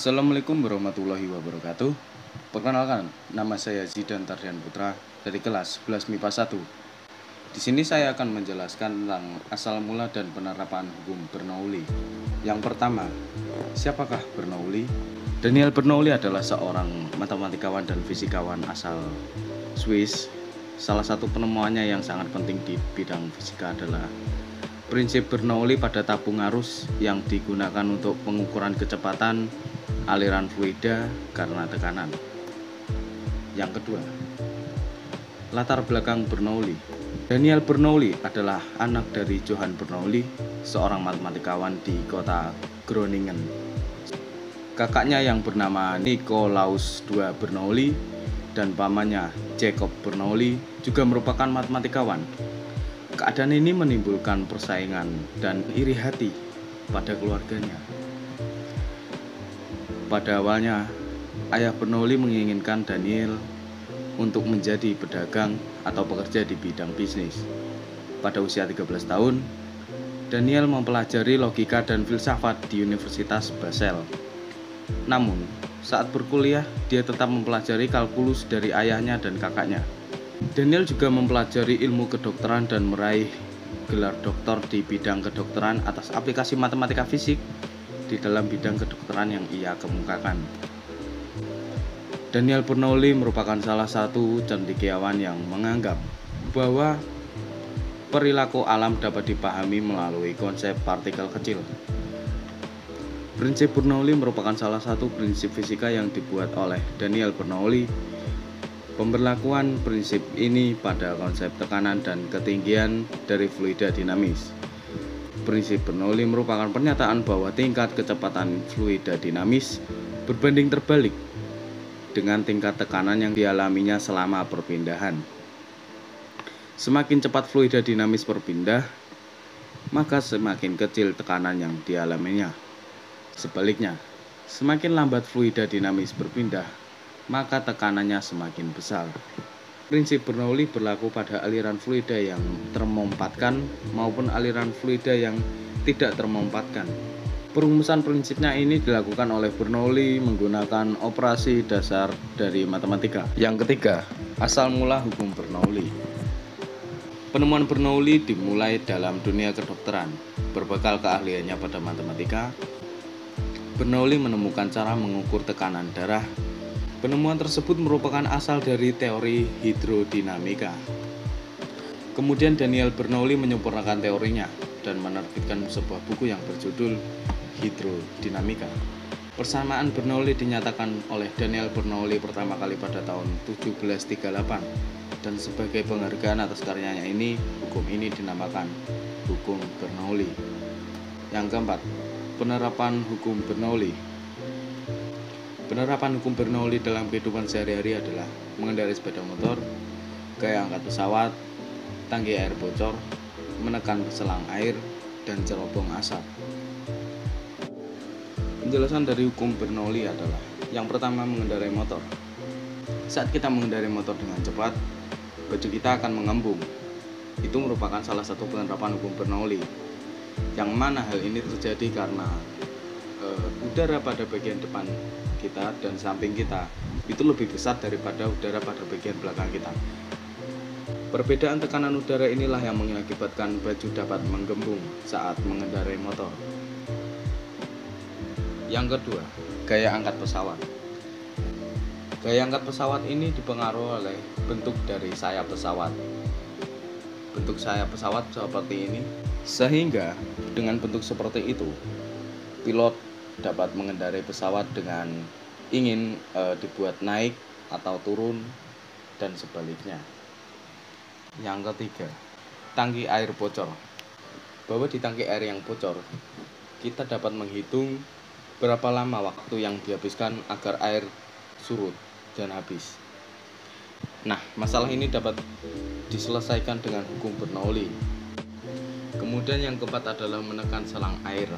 Assalamualaikum warahmatullahi wabarakatuh. Perkenalkan, nama saya Zidan Tardian Putra dari kelas 11 MIPA 1. Di sini saya akan menjelaskan tentang asal mula dan penerapan hukum Bernoulli. Yang pertama, siapakah Bernoulli? Daniel Bernoulli adalah seorang matematikawan dan fisikawan asal Swiss. Salah satu penemuannya yang sangat penting di bidang fisika adalah prinsip Bernoulli pada tabung arus yang digunakan untuk pengukuran kecepatan aliran fluida karena tekanan. Yang kedua, latar belakang Bernoulli. Daniel Bernoulli adalah anak dari Johann Bernoulli, seorang matematikawan di kota Groningen. Kakaknya yang bernama Nicolaus II Bernoulli dan pamannya Jacob Bernoulli juga merupakan matematikawan. Keadaan ini menimbulkan persaingan dan iri hati pada keluarganya. Pada awalnya, ayah Bernoulli menginginkan Daniel untuk menjadi pedagang atau bekerja di bidang bisnis. Pada usia 13 tahun, Daniel mempelajari logika dan filsafat di Universitas Basel. Namun, saat berkuliah, dia tetap mempelajari kalkulus dari ayahnya dan kakaknya. Daniel juga mempelajari ilmu kedokteran dan meraih gelar doktor di bidang kedokteran atas aplikasi matematika fisik di dalam bidang kedokteran yang ia kemukakan. Daniel Bernoulli merupakan salah satu cendekiawan yang menganggap bahwa perilaku alam dapat dipahami melalui konsep partikel kecil. Prinsip Bernoulli merupakan salah satu prinsip fisika yang dibuat oleh Daniel Bernoulli. Pemberlakuan prinsip ini pada konsep tekanan dan ketinggian dari fluida dinamis. Prinsip Bernoulli merupakan pernyataan bahwa tingkat kecepatan fluida dinamis berbanding terbalik dengan tingkat tekanan yang dialaminya selama perpindahan. Semakin cepat fluida dinamis berpindah, maka semakin kecil tekanan yang dialaminya. Sebaliknya, semakin lambat fluida dinamis berpindah, maka tekanannya semakin besar. Prinsip Bernoulli berlaku pada aliran fluida yang termompatkan maupun aliran fluida yang tidak termompatkan. Perumusan prinsipnya ini dilakukan oleh Bernoulli menggunakan operasi dasar dari matematika. Yang ketiga, asal mula hukum Bernoulli. Penemuan Bernoulli dimulai dalam dunia kedokteran. Berbekal keahliannya pada matematika, Bernoulli menemukan cara mengukur tekanan darah. Penemuan tersebut merupakan asal dari teori hidrodinamika. Kemudian Daniel Bernoulli menyempurnakan teorinya dan menerbitkan sebuah buku yang berjudul Hidrodinamika. Persamaan Bernoulli dinyatakan oleh Daniel Bernoulli pertama kali pada tahun 1738 dan sebagai penghargaan atas karyanya ini, hukum ini dinamakan hukum Bernoulli. Yang keempat, penerapan hukum Bernoulli. Penerapan hukum Bernoulli dalam kehidupan sehari-hari adalah mengendarai sepeda motor, gaya angkat pesawat, tangki air bocor, menekan selang air, dan cerobong asap. Penjelasan dari hukum Bernoulli adalah yang pertama, mengendarai motor. Saat kita mengendarai motor dengan cepat, baju kita akan mengembung. Itu merupakan salah satu penerapan hukum Bernoulli, yang mana hal ini terjadi karena udara pada bagian depan kita dan samping kita itu lebih besar daripada udara pada bagian belakang kita. Perbedaan tekanan udara inilah yang mengakibatkan baju dapat menggembung saat mengendarai motor. Yang kedua, gaya angkat pesawat. Gaya angkat pesawat ini dipengaruhi oleh bentuk dari sayap pesawat. Bentuk sayap pesawat seperti ini, sehingga dengan bentuk seperti itu, pilot dapat mengendarai pesawat dengan ingin dibuat naik atau turun dan sebaliknya. Yang ketiga, tangki air bocor. Bahwa di tangki air yang bocor, kita dapat menghitung berapa lama waktu yang dihabiskan agar air surut dan habis. Nah, masalah ini dapat diselesaikan dengan hukum Bernoulli. Kemudian yang keempat adalah menekan selang air.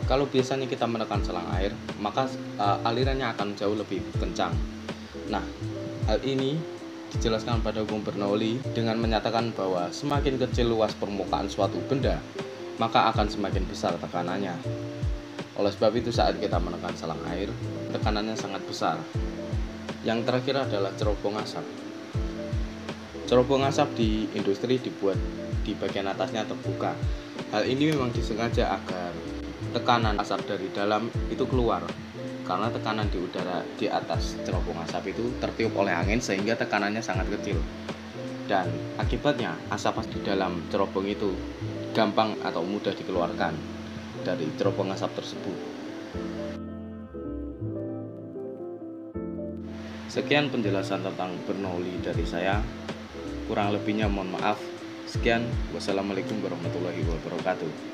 Kalau biasanya kita menekan selang air, maka alirannya akan jauh lebih kencang. Nah, hal ini dijelaskan pada hukum Bernoulli dengan menyatakan bahwa semakin kecil luas permukaan suatu benda, maka akan semakin besar tekanannya. Oleh sebab itu saat kita menekan selang air, tekanannya sangat besar. Yang terakhir adalah cerobong asap. Cerobong asap di industri dibuat di bagian atasnya terbuka. Hal ini memang disengaja agar tekanan asap dari dalam itu keluar, karena tekanan di udara di atas cerobong asap itu tertiup oleh angin sehingga tekanannya sangat kecil. Dan akibatnya asap di dalam cerobong itu gampang atau mudah dikeluarkan dari cerobong asap tersebut. Sekian penjelasan tentang Bernoulli dari saya. Kurang lebihnya mohon maaf. Sekian, wassalamualaikum warahmatullahi wabarakatuh.